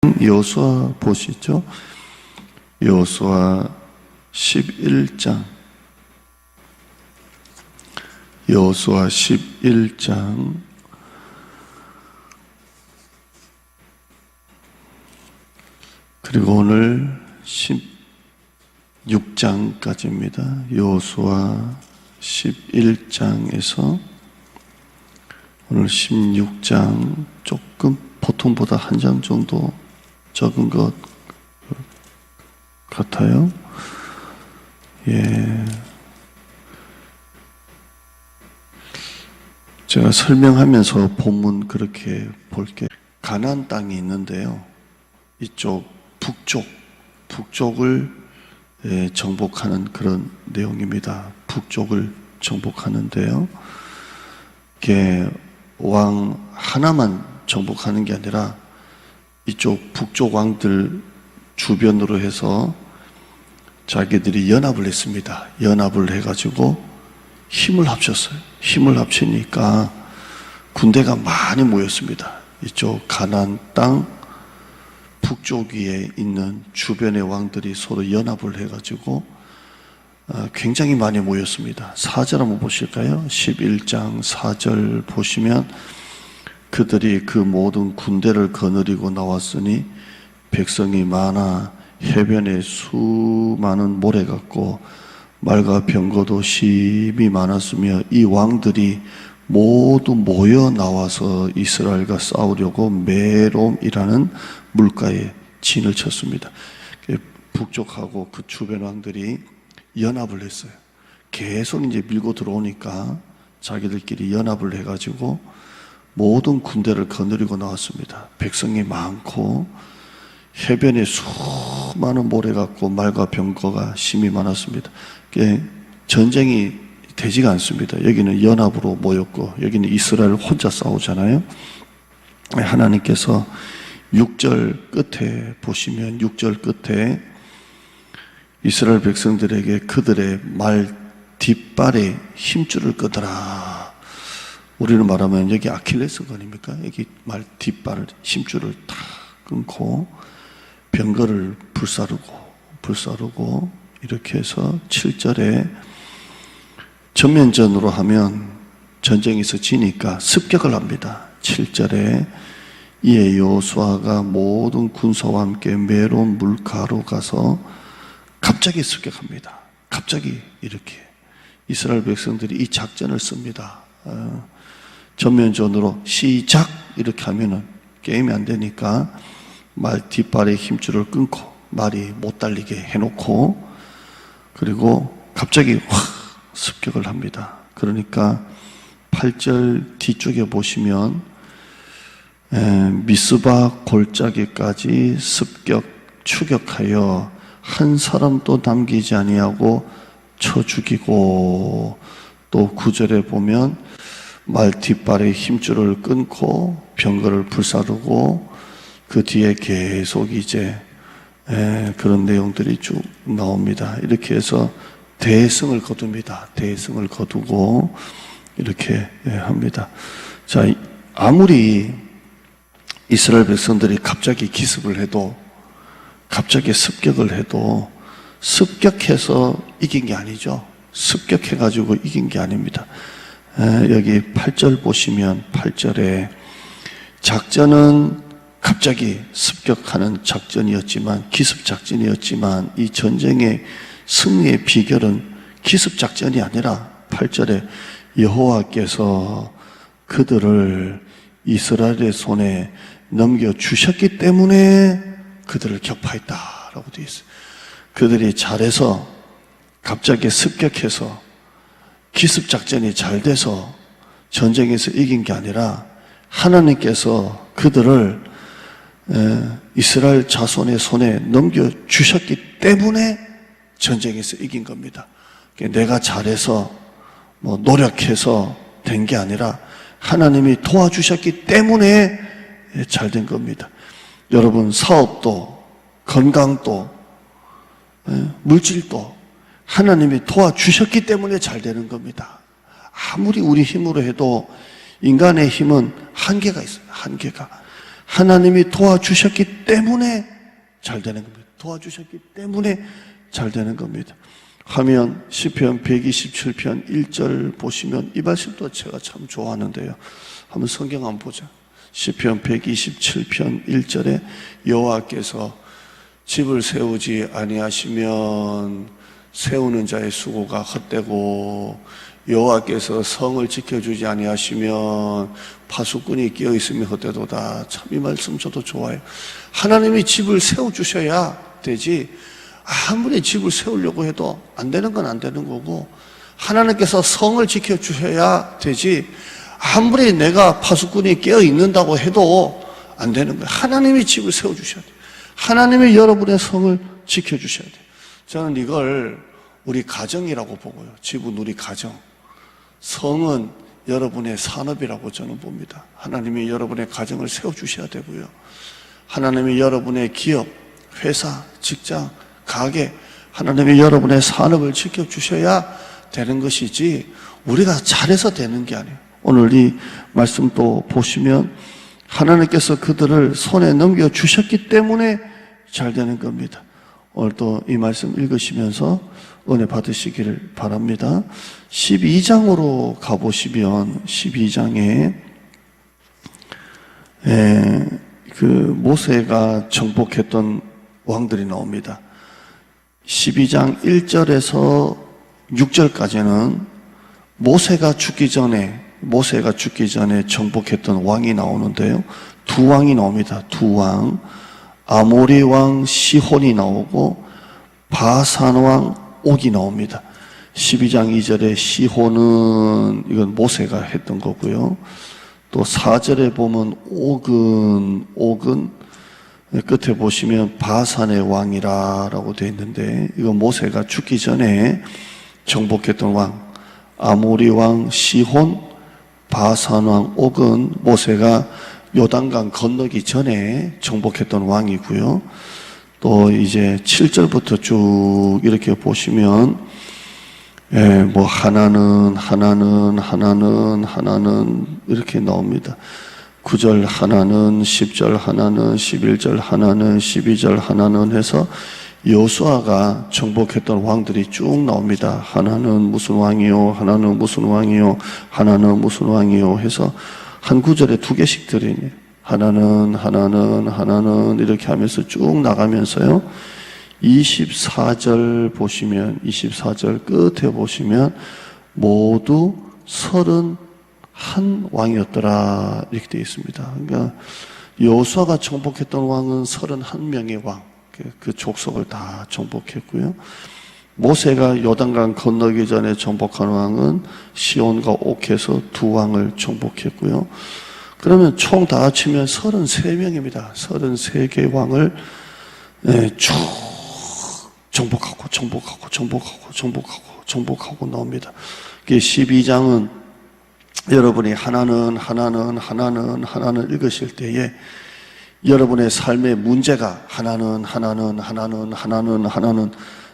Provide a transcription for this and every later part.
여호수아 보시죠. 여호수아 11장. 여호수아 11장. 그리고 오늘 16장까지입니다. 여호수아 11장에서 오늘 16장 조금 보통보다 한 장 정도 적은 것 같아요. 예. 제가 설명하면서 본문 그렇게 볼게요. 가나안 땅이 있는데요. 이쪽 북쪽을 정복하는 그런 내용입니다. 북쪽을 정복하는데요. 이게 왕 하나만 정복하는 게 아니라 이쪽 북쪽 왕들 주변으로 해서 자기들이 연합을 했습니다. 연합을 해가지고 힘을 합쳤어요. 힘을 합치니까 군대가 많이 모였습니다. 이쪽 가나안 땅 북쪽 위에 있는 주변의 왕들이 서로 연합을 해가지고 굉장히 많이 모였습니다. 4절 한번 보실까요? 11장 4절 보시면 그들이 그 모든 군대를 거느리고 나왔으니 백성이 많아 해변에 수많은 모래 같고 말과 병거도 심히 많았으며 이 왕들이 모두 모여 나와서 이스라엘과 싸우려고 메롬이라는 물가에 진을 쳤습니다. 북쪽하고 그 주변 왕들이 연합을 했어요. 계속 이제 밀고 들어오니까 자기들끼리 연합을 해가지고 모든 군대를 거느리고 나왔습니다. 백성이 많고 해변에 수많은 모래 같고 말과 병거가 심히 많았습니다. 전쟁이 되지가 않습니다. 여기는 연합으로 모였고 여기는 이스라엘 혼자 싸우잖아요. 하나님께서 6절 끝에 보시면 6절 끝에 이스라엘 백성들에게 그들의 말 뒷발에 힘줄을 끄더라. 우리는 말하면 여기 아킬레스건입니까? 여기 말 뒷발을 힘줄을 탁 끊고 병거를 불사르고 이렇게 해서 7절에 전면전으로 하면 전쟁에서 지니까 습격을 합니다. 7절에 이에 여호수아가 모든 군사와 함께 메론 물가로 가서 갑자기 습격합니다. 갑자기 이렇게 이스라엘 백성들이 이 작전을 씁니다. 전면전으로 시작 이렇게 하면은 게임이 안 되니까 말 뒷발에 힘줄을 끊고 말이 못 달리게 해놓고 그리고 갑자기 확 습격을 합니다. 그러니까 8절 뒤쪽에 보시면 미스바 골짜기까지 추격하여 한 사람도 남기지 아니하고 쳐 죽이고 또 9절에 보면 말 뒷발에 힘줄을 끊고 병거를 불사르고 그 뒤에 계속 이제 그런 내용들이 쭉 나옵니다. 이렇게 해서 대승을 거둡니다. 대승을 거두고 이렇게 합니다. 자, 아무리 이스라엘 백성들이 갑자기 기습을 해도 갑자기 습격을 해도 습격해서 이긴 게 아니죠. 습격해가지고 이긴 게 아닙니다. 여기 8절 보시면 8절에 작전은 갑자기 습격하는 작전이었지만 기습작전이었지만 이 전쟁의 승리의 비결은 기습작전이 아니라 8절에 여호와께서 그들을 이스라엘의 손에 넘겨주셨기 때문에 그들을 격파했다라고 되어 있어요. 그들이 잘해서 갑자기 습격해서 기습작전이 잘 돼서 전쟁에서 이긴 게 아니라 하나님께서 그들을 이스라엘 자손의 손에 넘겨주셨기 때문에 전쟁에서 이긴 겁니다. 내가 잘해서 노력해서 된 게 아니라 하나님이 도와주셨기 때문에 잘 된 겁니다. 여러분 사업도 건강도 물질도 하나님이 도와주셨기 때문에 잘 되는 겁니다. 아무리 우리 힘으로 해도 인간의 힘은 한계가 있어요. 하나님이 도와주셨기 때문에 잘 되는 겁니다. 도와주셨기 때문에 잘 되는 겁니다. 화면 시편 127편 1절 보시면 이 말씀도 제가 참 좋아하는데요. 한번 성경 한번 보자. 시편 127편 1절에 여호와께서 집을 세우지 아니하시면 세우는 자의 수고가 헛되고 여호와께서 성을 지켜주지 아니하시면 파수꾼이 끼어있으면 헛되도다. 참 이 말씀 저도 좋아요. 하나님이 집을 세워주셔야 되지 아무리 집을 세우려고 해도 안 되는 건 안 되는 거고, 하나님께서 성을 지켜주셔야 되지 아무리 내가 파수꾼이 깨어있는다고 해도 안 되는 거예요. 하나님이 집을 세워주셔야 돼요. 하나님이 여러분의 성을 지켜주셔야 돼요. 저는 이걸 우리 가정이라고 보고요. 집은 우리 가정, 성은 여러분의 산업이라고 저는 봅니다. 하나님이 여러분의 가정을 세워주셔야 되고요. 하나님이 여러분의 기업, 회사, 직장, 가게, 하나님이 여러분의 산업을 지켜주셔야 되는 것이지 우리가 잘해서 되는 게 아니에요. 오늘 이 말씀 또 보시면 하나님께서 그들을 손에 넘겨주셨기 때문에 잘 되는 겁니다. 오늘 또 이 말씀 읽으시면서 은혜 받으시기를 바랍니다. 12장으로 가보시면 12장에 그 모세가 정복했던 왕들이 나옵니다. 12장 1절에서 6절까지는 모세가 죽기 전에 정복했던 왕이 나오는데요. 두 왕이 나옵니다. 두 왕. 아모리 왕 시혼이 나오고 바산 왕 옥이 나옵니다. 12장 2절에 시혼은 이건 모세가 했던 거고요. 또 4절에 보면 옥은 끝에 보시면 바산의 왕이라고 되어 있는데 이건 모세가 죽기 전에 정복했던 왕. 아모리 왕 시혼, 바산 왕 옥은 모세가 요단강 건너기 전에 정복했던 왕이고요. 또 이제 7절부터 쭉 이렇게 보시면 뭐 하나는 이렇게 나옵니다. 9절 하나는, 10절 하나는, 11절 하나는, 12절 하나는 해서 여호수아가 정복했던 왕들이 쭉 나옵니다. 하나는 무슨 왕이요, 하나는 무슨 왕이요, 하나는 무슨 왕이요 해서 한 구절에 두 개씩 들으니 하나는 이렇게 하면서 쭉 나가면서요. 24절 보시면 24절 끝에 보시면 모두 31왕이었더라 이렇게 되어 있습니다. 그러니까 여호수아가 정복했던 왕은 31명의 왕, 그 족속을 다 정복했고요. 모세가 요단강 건너기 전에 정복한 왕은 시온과 옥해서 두 왕을 정복했고요. 그러면 총 다 합치면 33명입니다. 33개의 왕을 쭉 정복하고 나옵니다. 12장은 여러분이 하나는 읽으실 때에 여러분의 삶의 문제가 하나는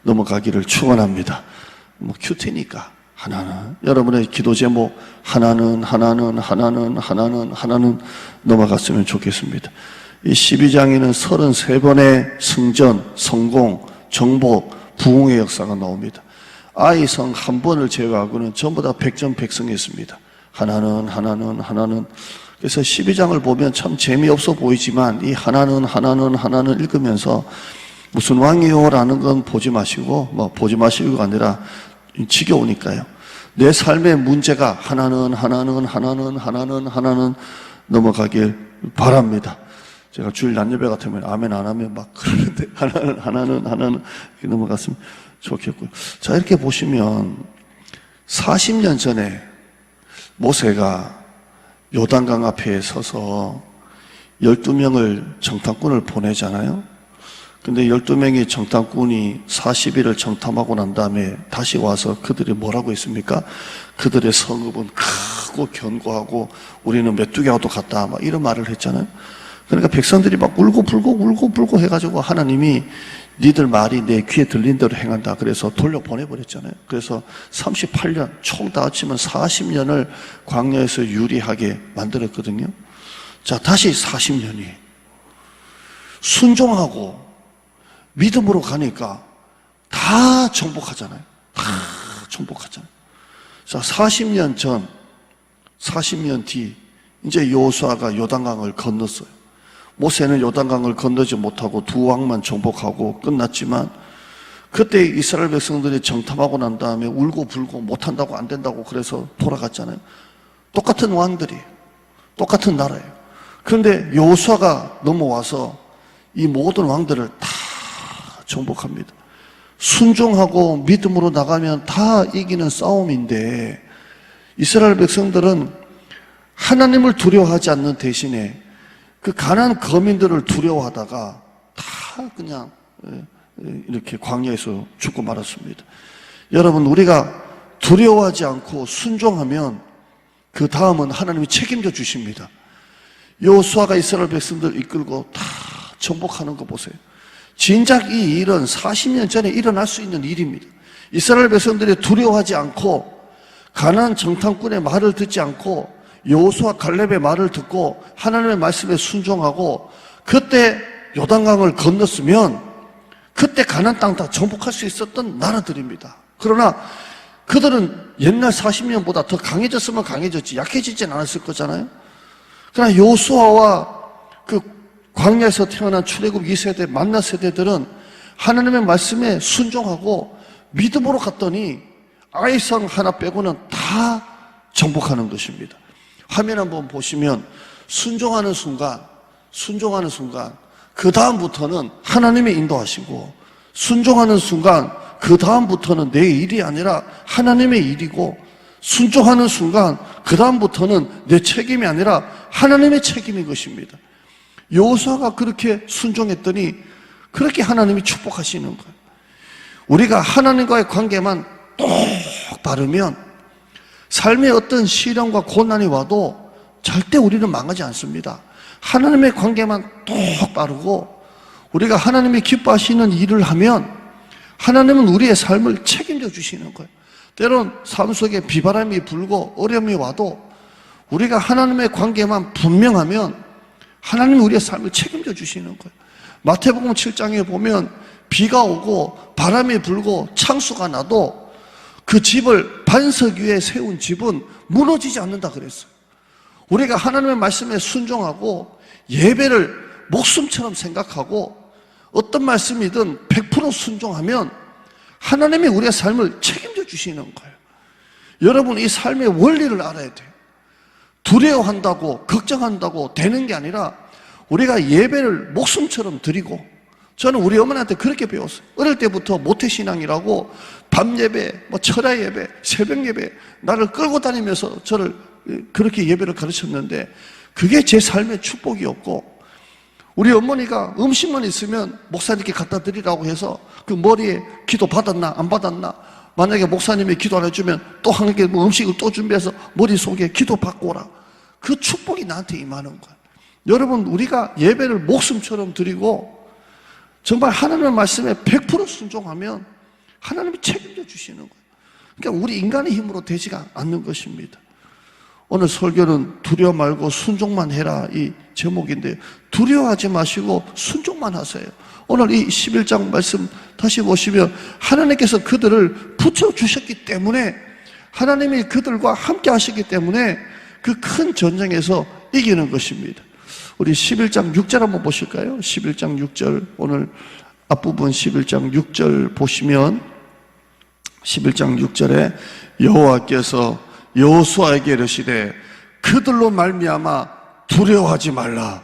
넘어가기를 축원합니다. 뭐 큐티니까 하나는 여러분의 기도 제목 하나는 넘어갔으면 좋겠습니다. 이 12장에는 33번의 승전, 성공, 정복, 부흥의 역사가 나옵니다. 아이성 한 번을 제외하고는 전부 다 백전백승했습니다. 하나는 그래서 12장을 보면 참 재미없어 보이지만 이 하나는 읽으면서 무슨 왕이요? 라는 건 보지 마시고가 아니라 지겨우니까요. 내 삶의 문제가 하나는 넘어가길 바랍니다. 제가 주일 낮예배 같으면 아멘 안 하면 막 그러는데 하나는 이렇게 넘어갔으면 좋겠고요. 자, 이렇게 보시면 40년 전에 모세가 요단강 앞에 서서 12명을 정탐꾼을 보내잖아요. 근데 12명의 정탐꾼이 40일을 정탐하고 난 다음에 다시 와서 그들이 뭐라고 했습니까? 그들의 성읍은 크고 견고하고 우리는 메뚜기와도 같다 막 이런 말을 했잖아요. 그러니까 백성들이 막 울고 불고 해가지고 하나님이 니들 말이 내 귀에 들린 대로 행한다 그래서 돌려보내버렸잖아요. 그래서 38년 총 다 합치면 40년을 광야에서 유리하게 만들었거든요. 자, 다시 40년이 순종하고 믿음으로 가니까 다 정복하잖아요. 다 정복하잖아요. 자, 40년 전, 40년 뒤 이제 여호수아가 요단강을 건넜어요. 모세는 요단강을 건너지 못하고 두 왕만 정복하고 끝났지만 그때 이스라엘 백성들이 정탐하고 난 다음에 울고 불고 못한다고 안 된다고 그래서 돌아갔잖아요. 똑같은 왕들이에요. 똑같은 나라예요. 그런데 여호수아가 넘어와서 이 모든 왕들을 다 정복합니다. 순종하고 믿음으로 나가면 다 이기는 싸움인데 이스라엘 백성들은 하나님을 두려워하지 않는 대신에 그 가나안 거민들을 두려워하다가 다 그냥 이렇게 광야에서 죽고 말았습니다. 여러분, 우리가 두려워하지 않고 순종하면 그 다음은 하나님이 책임져 주십니다. 여호수아가 이스라엘 백성들 이끌고 다 정복하는 거 보세요. 진작 이 일은 40년 전에 일어날 수 있는 일입니다. 이스라엘 백성들이 두려워하지 않고 가나안 정탐꾼의 말을 듣지 않고 여호수아 갈렙의 말을 듣고 하나님의 말씀에 순종하고 그때 요단강을 건넜으면 그때 가나안 땅 다 정복할 수 있었던 나라들입니다. 그러나 그들은 옛날 40년보다 더 강해졌으면 강해졌지 약해지진 않았을 거잖아요. 그러나 여호수아와 그 광야에서 태어난 출애굽 2세대 만나 세대들은 하나님의 말씀에 순종하고 믿음으로 갔더니 아이성 하나 빼고는 다 정복하는 것입니다. 화면 한번 보시면 순종하는 순간 그 다음부터는 하나님이 인도하시고 순종하는 순간 그 다음부터는 내 일이 아니라 하나님의 일이고 순종하는 순간 그 다음부터는 내 책임이 아니라 하나님의 책임인 것입니다. 여호수아가 그렇게 순종했더니 그렇게 하나님이 축복하시는 거예요. 우리가 하나님과의 관계만 똑 바르면 삶에 어떤 시련과 고난이 와도 절대 우리는 망하지 않습니다. 하나님의 관계만 똑 바르고 우리가 하나님이 기뻐하시는 일을 하면 하나님은 우리의 삶을 책임져 주시는 거예요. 때론 삶 속에 비바람이 불고 어려움이 와도 우리가 하나님의 관계만 분명하면 하나님이 우리의 삶을 책임져 주시는 거예요. 마태복음 7장에 보면 비가 오고 바람이 불고 창수가 나도 그 집을 반석 위에 세운 집은 무너지지 않는다 그랬어요. 우리가 하나님의 말씀에 순종하고 예배를 목숨처럼 생각하고 어떤 말씀이든 100% 순종하면 하나님이 우리의 삶을 책임져 주시는 거예요. 여러분, 이 삶의 원리를 알아야 돼요. 두려워한다고 걱정한다고 되는 게 아니라 우리가 예배를 목숨처럼 드리고, 저는 우리 어머니한테 그렇게 배웠어요. 어릴 때부터 모태신앙이라고 밤예배, 철야 예배, 새벽 예배 나를 끌고 다니면서 저를 그렇게 예배를 가르쳤는데 그게 제 삶의 축복이었고, 우리 어머니가 음식만 있으면 목사님께 갖다 드리라고 해서 그 머리에 기도 받았나 안 받았나, 만약에 목사님이 기도 안 해주면 또 한 개 음식을 또 준비해서 머릿속에 기도 받고 오라. 그 축복이 나한테 임하는 거야. 여러분, 우리가 예배를 목숨처럼 드리고 정말 하나님의 말씀에 100% 순종하면 하나님이 책임져 주시는 거예요. 그러니까 우리 인간의 힘으로 되지가 않는 것입니다. 오늘 설교는 두려워 말고 순종만 해라 이 제목인데, 두려워하지 마시고 순종만 하세요. 오늘 이 11장 말씀 다시 보시면 하나님께서 그들을 붙여주셨기 때문에, 하나님이 그들과 함께 하시기 때문에 그 큰 전쟁에서 이기는 것입니다. 우리 11장 6절 한번 보실까요? 11장 6절, 오늘 앞부분 11장 6절 보시면 11장 6절에 여호와께서 여호수아에게 이르시되 그들로 말미암아 두려워하지 말라.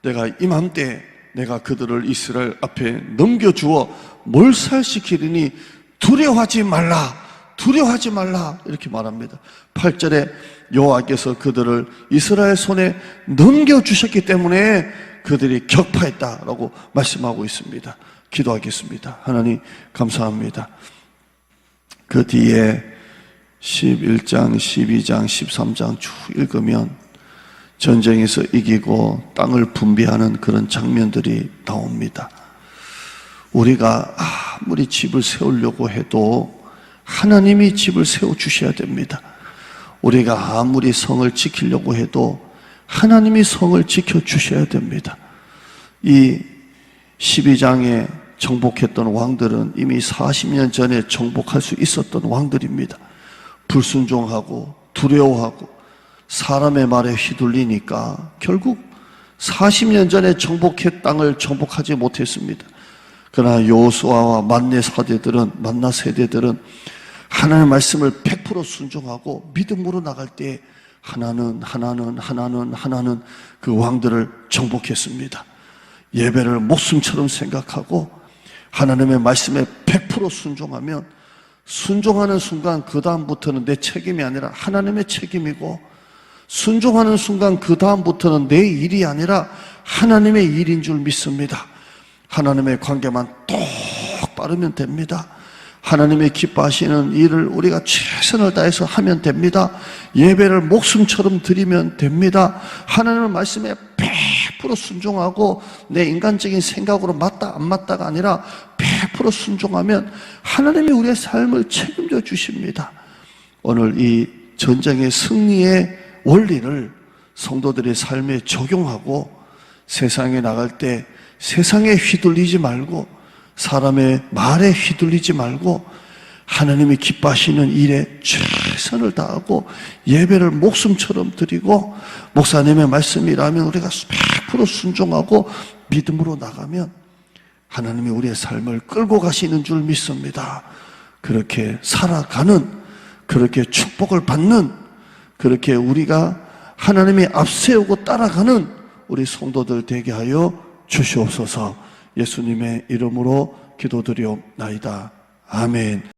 내가 이맘때 내가 그들을 이스라엘 앞에 넘겨주어 몰살시키리니 두려워하지 말라, 두려워하지 말라 이렇게 말합니다. 8절에 여호와께서 그들을 이스라엘 손에 넘겨주셨기 때문에 그들이 격파했다라고 말씀하고 있습니다. 기도하겠습니다. 하나님 감사합니다. 그 뒤에 11장, 12장, 13장 쭉 읽으면 전쟁에서 이기고 땅을 분배하는 그런 장면들이 나옵니다. 우리가 아무리 집을 세우려고 해도 하나님이 집을 세워주셔야 됩니다. 우리가 아무리 성을 지키려고 해도 하나님이 성을 지켜주셔야 됩니다. 이 12장에 정복했던 왕들은 이미 40년 전에 정복할 수 있었던 왕들입니다. 불순종하고 두려워하고 사람의 말에 휘둘리니까 결국 40년 전에 정복한 땅을 정복하지 못했습니다. 그러나 여호수아와 만나 세대들은 하나님의 말씀을 100% 순종하고 믿음으로 나갈 때 하나는 그 왕들을 정복했습니다. 예배를 목숨처럼 생각하고 하나님의 말씀에 100% 순종하면 순종하는 순간 그 다음부터는 내 책임이 아니라 하나님의 책임이고, 순종하는 순간 그 다음부터는 내 일이 아니라 하나님의 일인 줄 믿습니다. 하나님의 관계만 똑바르면 됩니다. 하나님의 기뻐하시는 일을 우리가 최선을 다해서 하면 됩니다. 예배를 목숨처럼 드리면 됩니다. 하나님의 말씀에 100% 순종하고 내 인간적인 생각으로 맞다 안 맞다가 아니라 100% 순종하면 하나님이 우리의 삶을 책임져 주십니다. 오늘 이 전쟁의 승리의 원리를 성도들의 삶에 적용하고 세상에 나갈 때 세상에 휘둘리지 말고 사람의 말에 휘둘리지 말고 하나님이 기뻐하시는 일에 최선을 다하고 예배를 목숨처럼 드리고 목사님의 말씀이라면 우리가 100% 순종하고 믿음으로 나가면 하나님이 우리의 삶을 끌고 가시는 줄 믿습니다. 그렇게 살아가는, 그렇게 축복을 받는, 그렇게 우리가 하나님이 앞세우고 따라가는 우리 성도들 되게 하여 주시옵소서. 예수님의 이름으로 기도드리옵나이다. 아멘.